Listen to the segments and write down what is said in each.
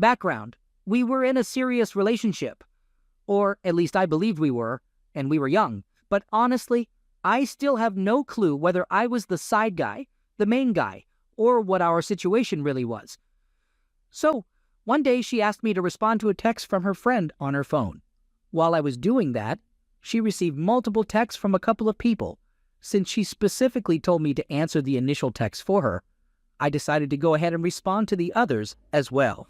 Background: we were in a serious relationship. Or at least I believed we were, and we were young. But honestly, I still have no clue whether I was the side guy, the main guy, or what our situation really was. So, one day she asked me to respond to a text from her friend on her phone. While I was doing that, she received multiple texts from a couple of people. Since she specifically told me to answer the initial text for her, I decided to go ahead and respond to the others as well.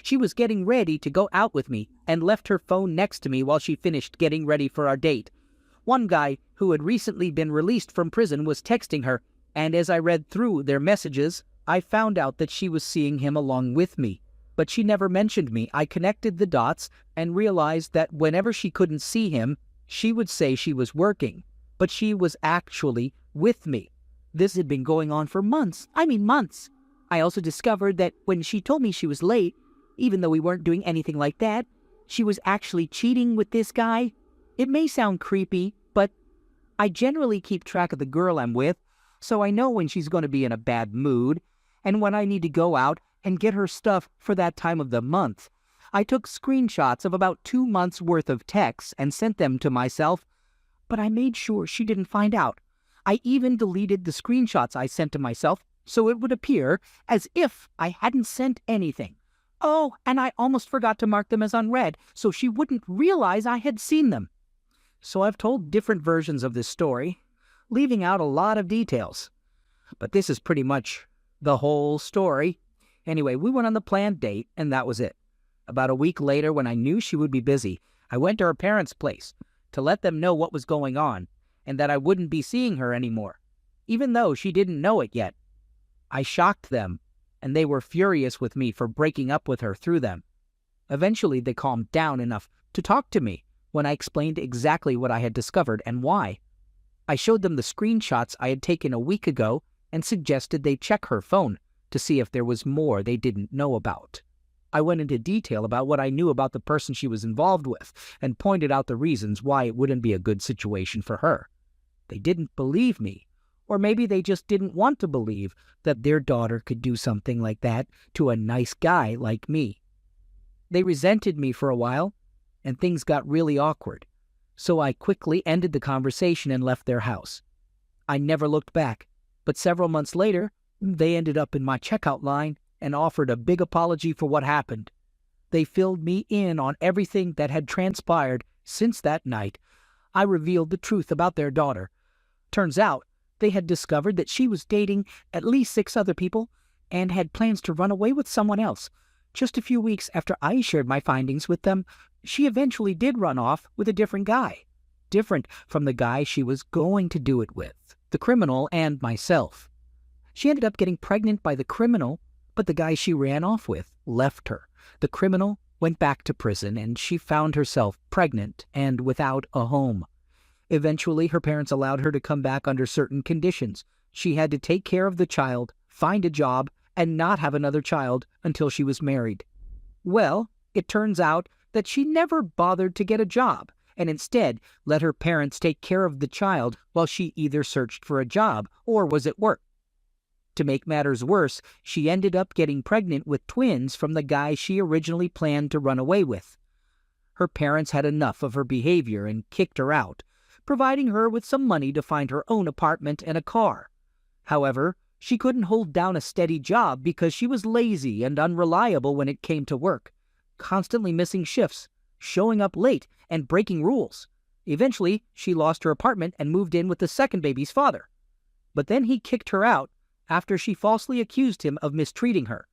She was getting ready to go out with me and left her phone next to me while she finished getting ready for our date. One guy who had recently been released from prison was texting her, and as I read through their messages, I found out that she was seeing him along with me. But she never mentioned me. I connected the dots and realized that whenever she couldn't see him, she would say she was working, but she was actually with me. This had been going on for months. I mean months. I also discovered that when she told me she was late, even though we weren't doing anything like that, she was actually cheating with this guy. It may sound creepy, but I generally keep track of the girl I'm with, so I know when she's going to be in a bad mood, and when I need to go out and get her stuff for that time of the month. I took screenshots of about 2 months' worth of texts and sent them to myself, but I made sure she didn't find out. I even deleted the screenshots I sent to myself so it would appear as if I hadn't sent anything. Oh, and I almost forgot to mark them as unread, so she wouldn't realize I had seen them. So I've told different versions of this story, leaving out a lot of details. But this is pretty much the whole story. Anyway, we went on the planned date, and that was it. About a week later, when I knew she would be busy, I went to her parents' place to let them know what was going on, and that I wouldn't be seeing her anymore, even though she didn't know it yet. I shocked them, and they were furious with me for breaking up with her through them. Eventually, they calmed down enough to talk to me when I explained exactly what I had discovered and why. I showed them the screenshots I had taken a week ago and suggested they check her phone to see if there was more they didn't know about. I went into detail about what I knew about the person she was involved with and pointed out the reasons why it wouldn't be a good situation for her. They didn't believe me, or maybe they just didn't want to believe that their daughter could do something like that to a nice guy like me. They resented me for a while, and things got really awkward, so I quickly ended the conversation and left their house. I never looked back, but several months later, they ended up in my checkout line and offered a big apology for what happened. They filled me in on everything that had transpired since that night. I revealed the truth about their daughter. Turns out, they had discovered that she was dating at least 6 other people and had plans to run away with someone else. Just a few weeks after I shared my findings with them, she eventually did run off with a different guy. Different from the guy she was going to do it with, the criminal and myself. She ended up getting pregnant by the criminal, but the guy she ran off with left her. The criminal went back to prison, and she found herself pregnant and without a home. Eventually, her parents allowed her to come back under certain conditions. She had to take care of the child, find a job, and not have another child until she was married. Well, it turns out that she never bothered to get a job, and instead let her parents take care of the child while she either searched for a job or was at work. To make matters worse, she ended up getting pregnant with twins from the guy she originally planned to run away with. Her parents had enough of her behavior and kicked her out, providing her with some money to find her own apartment and a car. However, she couldn't hold down a steady job because she was lazy and unreliable when it came to work, constantly missing shifts, showing up late, and breaking rules. Eventually, she lost her apartment and moved in with the second baby's father. But then he kicked her out after she falsely accused him of mistreating her,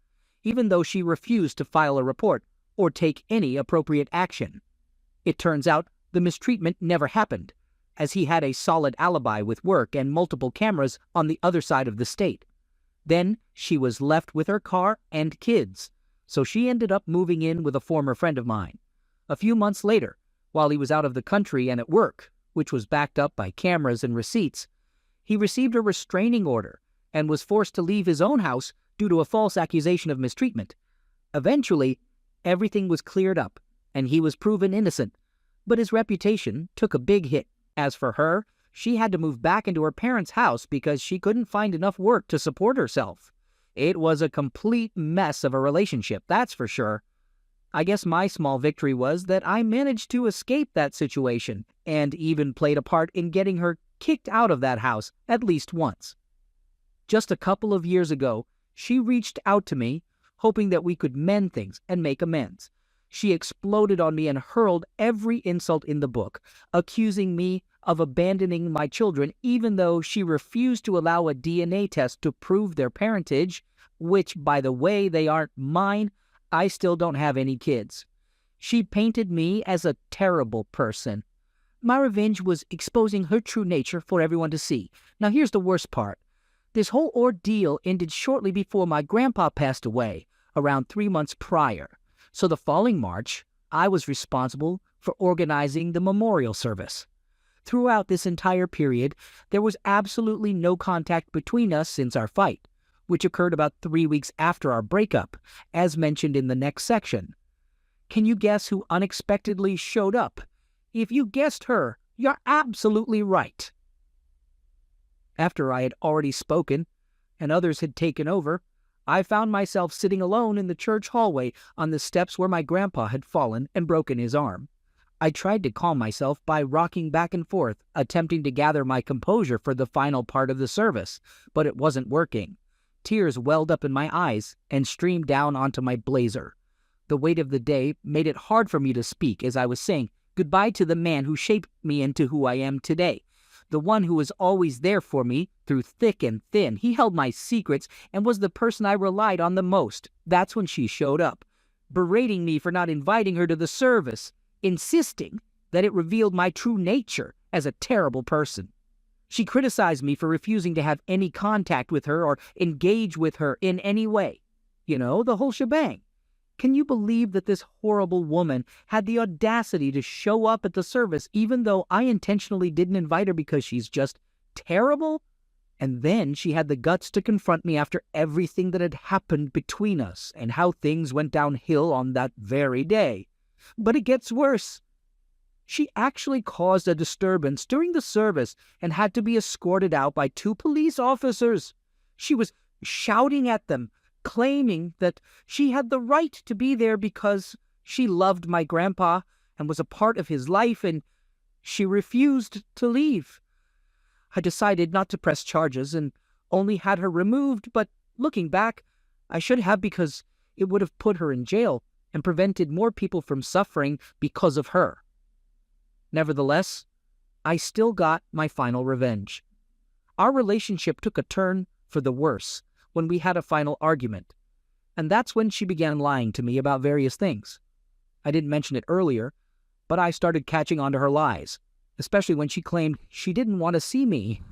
even though she refused to file a report or take any appropriate action. It turns out the mistreatment never happened, as he had a solid alibi with work and multiple cameras on the other side of the state. Then she was left with her car and kids, so she ended up moving in with a former friend of mine. A few months later, while he was out of the country and at work, which was backed up by cameras and receipts, he received a restraining order and was forced to leave his own house due to a false accusation of mistreatment. Eventually, everything was cleared up, and he was proven innocent, but his reputation took a big hit. As for her, she had to move back into her parents' house because she couldn't find enough work to support herself. It was a complete mess of a relationship, that's for sure. I guess my small victory was that I managed to escape that situation and even played a part in getting her kicked out of that house at least once. Just a couple of years ago, she reached out to me, hoping that we could mend things and make amends. She exploded on me and hurled every insult in the book, accusing me of abandoning my children even though she refused to allow a DNA test to prove their parentage, which, by the way, they aren't mine. I still don't have any kids. She painted me as a terrible person. My revenge was exposing her true nature for everyone to see. Now here's the worst part. This whole ordeal ended shortly before my grandpa passed away, around 3 months prior. So the following March, I was responsible for organizing the memorial service. Throughout this entire period, there was absolutely no contact between us since our fight, which occurred about 3 weeks after our breakup, as mentioned in the next section. Can you guess who unexpectedly showed up? If you guessed her, you're absolutely right. After I had already spoken, and others had taken over, I found myself sitting alone in the church hallway on the steps where my grandpa had fallen and broken his arm. I tried to calm myself by rocking back and forth, attempting to gather my composure for the final part of the service, but it wasn't working. Tears welled up in my eyes and streamed down onto my blazer. The weight of the day made it hard for me to speak as I was saying goodbye to the man who shaped me into who I am today. The one who was always there for me through thick and thin. He held my secrets and was the person I relied on the most. That's when she showed up, berating me for not inviting her to the service, insisting that it revealed my true nature as a terrible person. She criticized me for refusing to have any contact with her or engage with her in any way. You know, the whole shebang. Can you believe that this horrible woman had the audacity to show up at the service even though I intentionally didn't invite her because she's just terrible? And then she had the guts to confront me after everything that had happened between us and how things went downhill on that very day. But it gets worse. She actually caused a disturbance during the service and had to be escorted out by 2 police officers. She was shouting at them, claiming that she had the right to be there because she loved my grandpa and was a part of his life, and she refused to leave. I decided not to press charges and only had her removed, but looking back, I should have, because it would have put her in jail and prevented more people from suffering because of her. Nevertheless, I still got my final revenge. Our relationship took a turn for the worse when we had a final argument, and that's when she began lying to me about various things. I didn't mention it earlier, but I started catching on to her lies, especially when she claimed she didn't want to see me.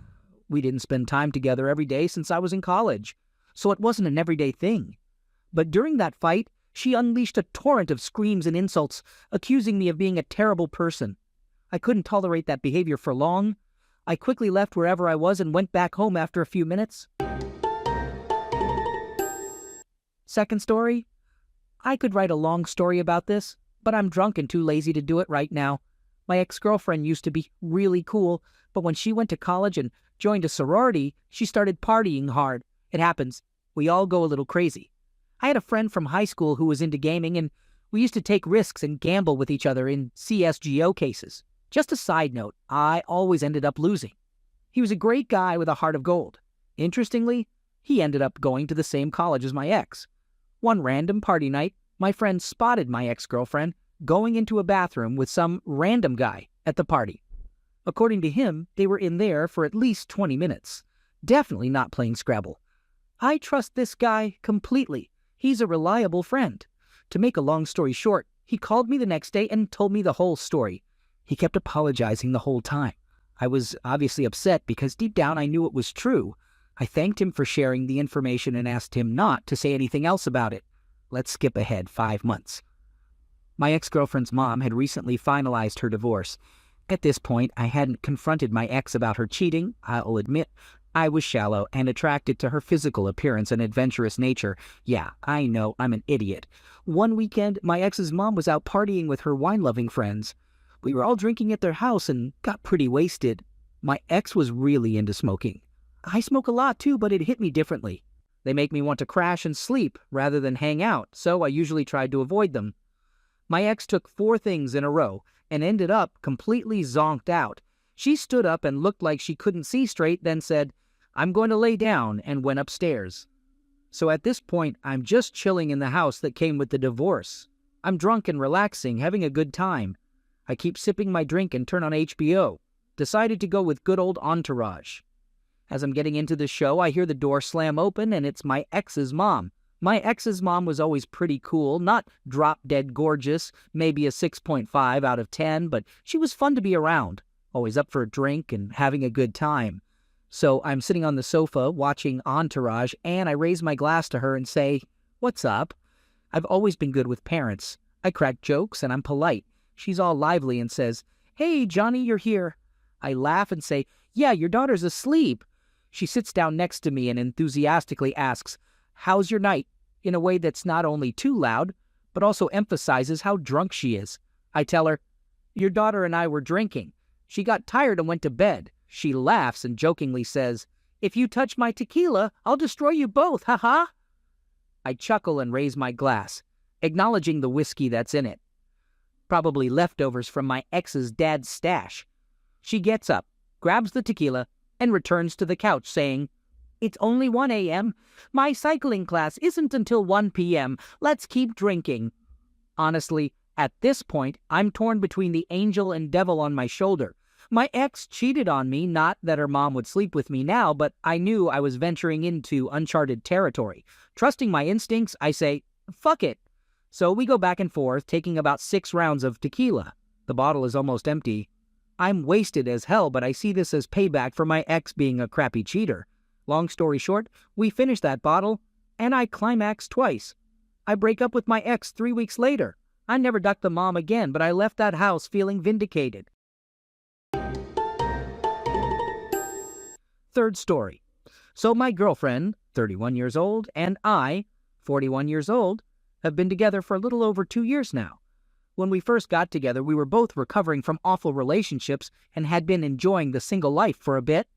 We didn't spend time together every day since I was in college, so it wasn't an everyday thing. But during that fight, she unleashed a torrent of screams and insults, accusing me of being a terrible person. I couldn't tolerate that behavior for long. I quickly left wherever I was and went back home after a few minutes. Second story? I could write a long story about this, but I'm drunk and too lazy to do it right now. My ex-girlfriend used to be really cool, but when she went to college and joined a sorority, she started partying hard. It happens. We all go a little crazy. I had a friend from high school who was into gaming, and we used to take risks and gamble with each other in CSGO cases. Just a side note, I always ended up losing. He was a great guy with a heart of gold. Interestingly, he ended up going to the same college as my ex. One random party night, my friend spotted my ex-girlfriend going into a bathroom with some random guy at the party. According to him, they were in there for at least 20 minutes. Definitely not playing Scrabble. I trust this guy completely. He's a reliable friend. To make a long story short, he called me the next day and told me the whole story. He kept apologizing the whole time. I was obviously upset because deep down I knew it was true. I thanked him for sharing the information and asked him not to say anything else about it. Let's skip ahead 5 months. My ex-girlfriend's mom had recently finalized her divorce. At this point, I hadn't confronted my ex about her cheating. I'll admit, I was shallow and attracted to her physical appearance and adventurous nature. Yeah, I know, I'm an idiot. One weekend, my ex's mom was out partying with her wine-loving friends. We were all drinking at their house and got pretty wasted. My ex was really into smoking. I smoke a lot too, but it hit me differently. They make me want to crash and sleep rather than hang out, so I usually tried to avoid them. My ex took 4 things in a row and ended up completely zonked out. She stood up and looked like she couldn't see straight, then said, "I'm going to lay down," and went upstairs. So at this point, I'm just chilling in the house that came with the divorce. I'm drunk and relaxing, having a good time. I keep sipping my drink and turn on HBO. Decided to go with good old Entourage. As I'm getting into the show, I hear the door slam open and it's my ex's mom. My ex's mom was always pretty cool, not drop-dead gorgeous, maybe a 6.5 out of 10, but she was fun to be around, always up for a drink and having a good time. So I'm sitting on the sofa watching Entourage, and I raise my glass to her and say, "What's up?" I've always been good with parents. I crack jokes and I'm polite. She's all lively and says, "Hey, Johnny, you're here." I laugh and say, "Yeah, your daughter's asleep." She sits down next to me and enthusiastically asks, "How's your night?" in a way that's not only too loud, but also emphasizes how drunk she is. I tell her, "Your daughter and I were drinking. She got tired and went to bed." She laughs and jokingly says, "If you touch my tequila, I'll destroy you both, ha-ha." I chuckle and raise my glass, acknowledging the whiskey that's in it. Probably leftovers from my ex's dad's stash. She gets up, grabs the tequila, and returns to the couch saying, "It's only 1 a.m. My cycling class isn't until 1 p.m. Let's keep drinking." Honestly, at this point, I'm torn between the angel and devil on my shoulder. My ex cheated on me, not that her mom would sleep with me now, but I knew I was venturing into uncharted territory. Trusting my instincts, I say, "Fuck it." So we go back and forth, taking about 6 rounds of tequila. The bottle is almost empty. I'm wasted as hell, but I see this as payback for my ex being a crappy cheater. Long story short, we finish that bottle, and I climax twice. I break up with my ex 3 weeks later. I never ducked the mom again, but I left that house feeling vindicated. Third story. So my girlfriend, 31 years old, and I, 41 years old, have been together for a little over 2 years now. When we first got together, we were both recovering from awful relationships and had been enjoying the single life for a bit.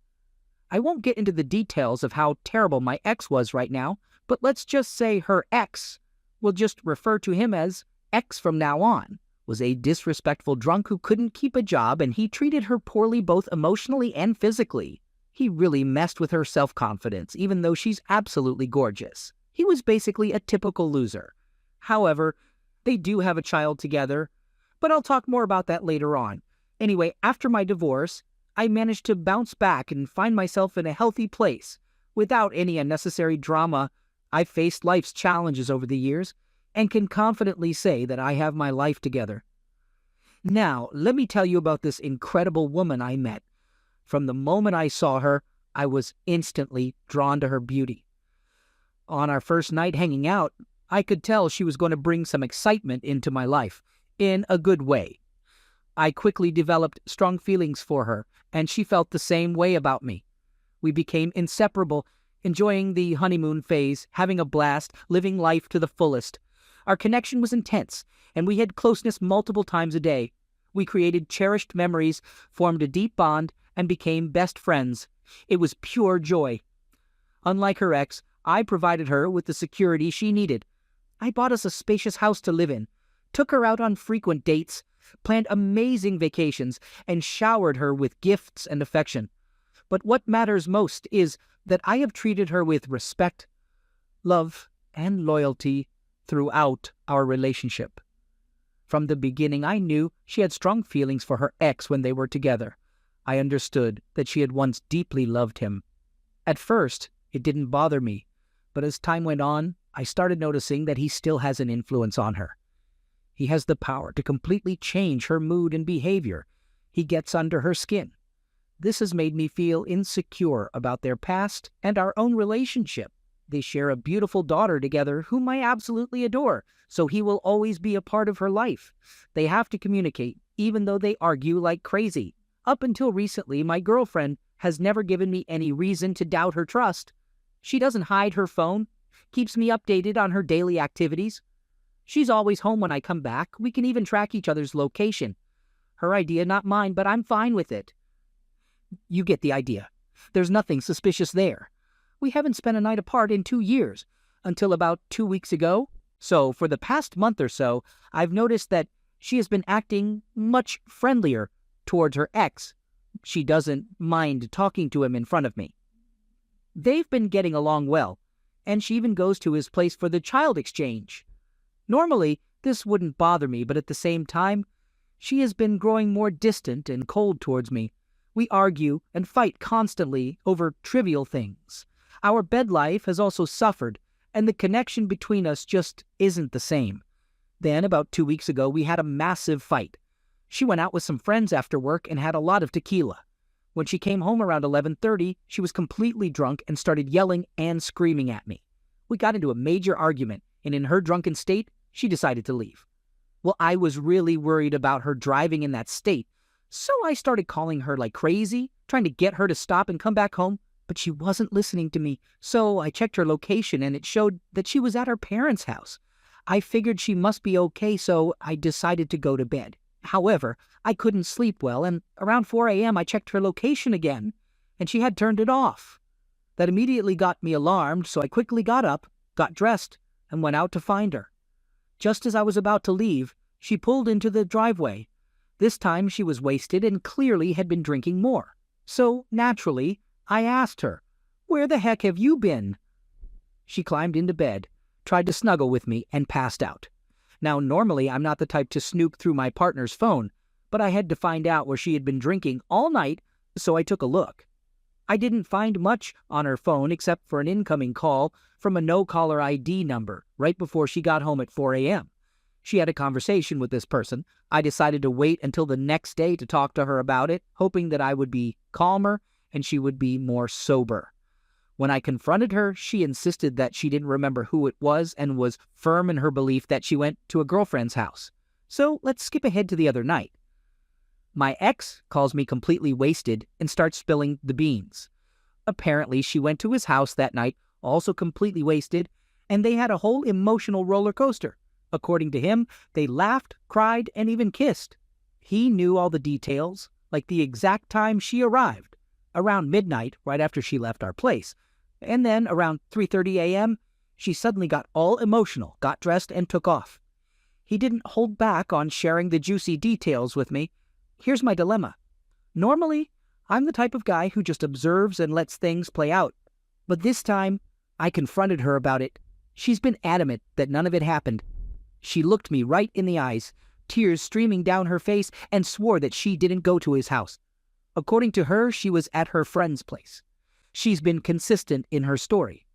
I won't get into the details of how terrible my ex was right now, but let's just say her ex, we'll just refer to him as X from now on, was a disrespectful drunk who couldn't keep a job, and he treated her poorly both emotionally and physically. He really messed with her self-confidence, even though she's absolutely gorgeous. He was basically a typical loser. However, they do have a child together, but I'll talk more about that later on. Anyway, after my divorce, I managed to bounce back and find myself in a healthy place. Without any unnecessary drama, I've faced life's challenges over the years and can confidently say that I have my life together. Now, let me tell you about this incredible woman I met. From the moment I saw her, I was instantly drawn to her beauty. On our first night hanging out, I could tell she was going to bring some excitement into my life, in a good way. I quickly developed strong feelings for her, and she felt the same way about me. We became inseparable, enjoying the honeymoon phase, having a blast, living life to the fullest. Our connection was intense, and we had closeness multiple times a day. We created cherished memories, formed a deep bond, and became best friends. It was pure joy. Unlike her ex, I provided her with the security she needed. I bought us a spacious house to live in, took her out on frequent dates, planned amazing vacations, and showered her with gifts and affection. But what matters most is that I have treated her with respect, love, and loyalty throughout our relationship. From the beginning, I knew she had strong feelings for her ex when they were together. I understood that she had once deeply loved him. At first, it didn't bother me, but as time went on, I started noticing that he still has an influence on her. He has the power to completely change her mood and behavior. He gets under her skin. This has made me feel insecure about their past and our own relationship. They share a beautiful daughter together whom I absolutely adore, so he will always be a part of her life. They have to communicate, even though they argue like crazy. Up until recently, my girlfriend has never given me any reason to doubt her trust. She doesn't hide her phone, keeps me updated on her daily activities. She's always home when I come back. We can even track each other's location. Her idea, not mine, but I'm fine with it. You get the idea. There's nothing suspicious there. We haven't spent a night apart in 2 years, until about 2 weeks ago. So for the past month or so, I've noticed that she has been acting much friendlier towards her ex. She doesn't mind talking to him in front of me. They've been getting along well, and she even goes to his place for the child exchange. Normally, this wouldn't bother me, but at the same time, she has been growing more distant and cold towards me. We argue and fight constantly over trivial things. Our bed life has also suffered, and the connection between us just isn't the same. Then, about 2 weeks ago, we had a massive fight. She went out with some friends after work and had a lot of tequila. When she came home around 11:30, she was completely drunk and started yelling and screaming at me. We got into a major argument, and in her drunken state, she decided to leave. Well, I was really worried about her driving in that state, so I started calling her like crazy, trying to get her to stop and come back home, but she wasn't listening to me. So I checked her location, and it showed that she was at her parents' house. I figured she must be okay, so I decided to go to bed. However, I couldn't sleep well, and around 4 a.m. I checked her location again, and she had turned it off. That immediately got me alarmed, so I quickly got up, got dressed, and went out to find her. Just as I was about to leave, she pulled into the driveway. This time she was wasted and clearly had been drinking more. So, naturally, I asked her, "Where the heck have you been?" She climbed into bed, tried to snuggle with me, and passed out. Now, normally I'm not the type to snoop through my partner's phone, but I had to find out where she had been drinking all night, so I took a look. I didn't find much on her phone except for an incoming call from a no-caller ID number right before she got home at 4 a.m. She had a conversation with this person. I decided to wait until the next day to talk to her about it, hoping that I would be calmer and she would be more sober. When I confronted her, she insisted that she didn't remember who it was and was firm in her belief that she went to a girlfriend's house. So let's skip ahead to the other night. My ex calls me completely wasted and starts spilling the beans. Apparently, she went to his house that night, also completely wasted, and they had a whole emotional roller coaster. According to him, they laughed, cried, and even kissed. He knew all the details, like the exact time she arrived, around midnight, right after she left our place. And then, around 3:30 a.m., she suddenly got all emotional, got dressed, and took off. He didn't hold back on sharing the juicy details with me. Here's my dilemma. Normally, I'm the type of guy who just observes and lets things play out. But this time, I confronted her about it. She's been adamant that none of it happened. She looked me right in the eyes, tears streaming down her face, and swore that she didn't go to his house. According to her, she was at her friend's place. She's been consistent in her story.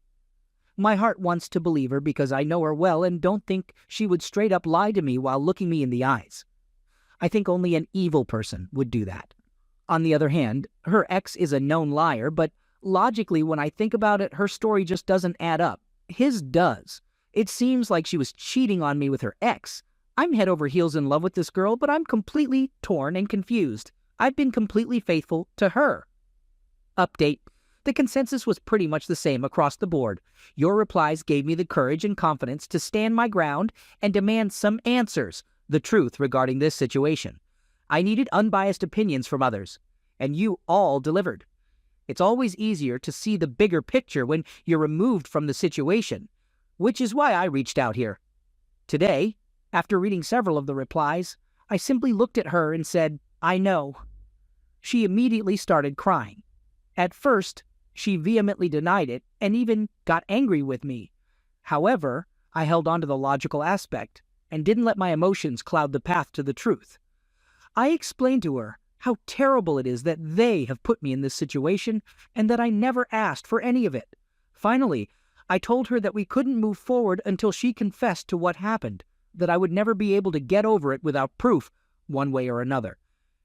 My heart wants to believe her because I know her well and don't think she would straight up lie to me while looking me in the eyes. I think only an evil person would do that. On the other hand, her ex is a known liar, but logically, when I think about it, her story just doesn't add up. His does. It seems like she was cheating on me with her ex. I'm head over heels in love with this girl, but I'm completely torn and confused. I've been completely faithful to her. Update. The consensus was pretty much the same across the board. Your replies gave me the courage and confidence to stand my ground and demand some answers, the truth regarding this situation. I needed unbiased opinions from others, and you all delivered. It's always easier to see the bigger picture when you're removed from the situation, which is why I reached out here. Today, after reading several of the replies, I simply looked at her and said, "I know." She immediately started crying. At first, she vehemently denied it and even got angry with me. However, I held on to the logical aspect and didn't let my emotions cloud the path to the truth. I explained to her how terrible it is that they have put me in this situation and that I never asked for any of it. Finally, I told her that we couldn't move forward until she confessed to what happened, that I would never be able to get over it without proof, one way or another,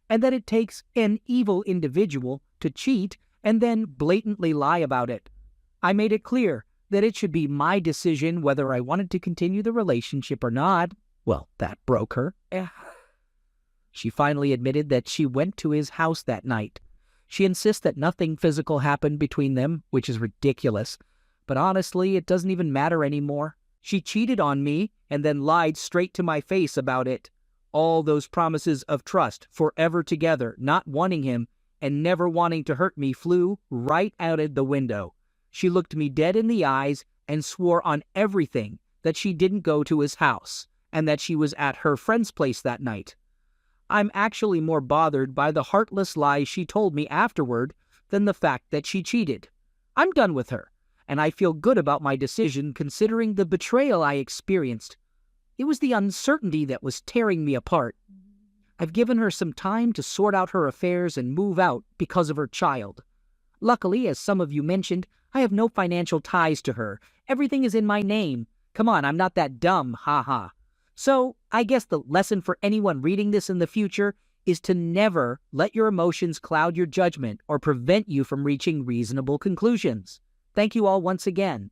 and that it takes an evil individual to cheat and then blatantly lie about it. I made it clear that it should be my decision whether I wanted to continue the relationship or not. Well, that broke her. She finally admitted that she went to his house that night. She insists that nothing physical happened between them, which is ridiculous. But honestly, it doesn't even matter anymore. She cheated on me and then lied straight to my face about it. All those promises of trust, forever together, not wanting him, and never wanting to hurt me flew right out of the window. She looked me dead in the eyes and swore on everything that she didn't go to his house and that she was at her friend's place that night. I'm actually more bothered by the heartless lies she told me afterward than the fact that she cheated. I'm done with her, and I feel good about my decision considering the betrayal I experienced. It was the uncertainty that was tearing me apart. I've given her some time to sort out her affairs and move out because of her child. Luckily, as some of you mentioned, I have no financial ties to her. Everything is in my name. Come on, I'm not that dumb, haha. So, I guess the lesson for anyone reading this in the future is to never let your emotions cloud your judgment or prevent you from reaching reasonable conclusions. Thank you all once again.